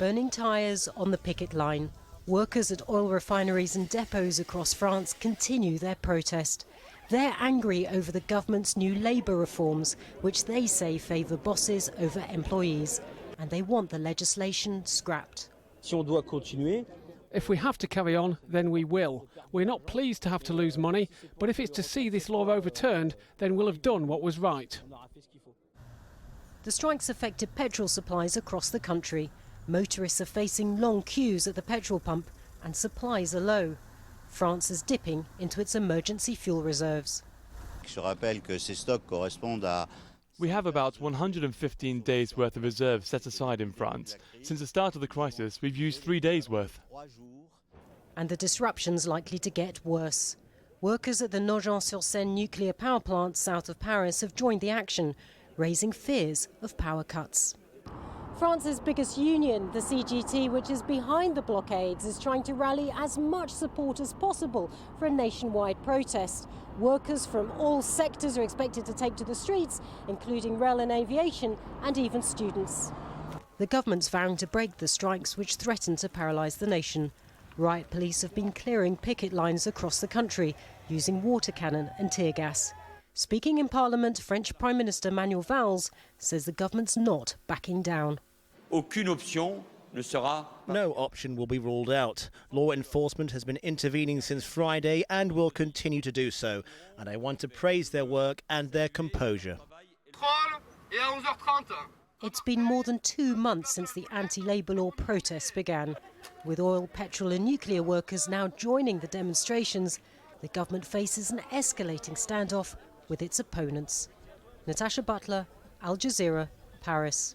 Burning tyres on the picket line. Workers at oil refineries and depots across France continue their protest. They're angry over the government's new labour reforms, which they say favour bosses over employees, and they want the legislation scrapped. If we have to carry on, then we will. We're not pleased to have to lose money, but if it's to see this law overturned, then we'll have done what was right. The strikes affected petrol supplies across the country. Motorists are facing long queues at the petrol pump and supplies are low. France is dipping into its emergency fuel reserves. We have about 115 days' worth of reserves set aside in France. Since the start of the crisis, we've used 3 days' worth. And the disruption's likely to get worse. Workers at the Nogent-sur-Seine nuclear power plant south of Paris have joined the action, raising fears of power cuts. France's biggest union, the CGT, which is behind the blockades, is trying to rally as much support as possible for a nationwide protest. Workers from all sectors are expected to take to the streets, including rail and aviation, and even students. The government's vowing to break the strikes which threaten to paralyse the nation. Riot police have been clearing picket lines across the country, using water cannon and tear gas. Speaking in Parliament, French Prime Minister MANUEL VALLS says the government's not backing down. No option will be ruled out. Law enforcement has been intervening since Friday and will continue to do so. And I want to praise their work and their composure. It's been more than 2 months since the anti-labour law protests began. With oil, petrol and nuclear workers now joining the demonstrations, the government faces an escalating standoff with its opponents. Natacha, Butler, Al Jazeera, Paris.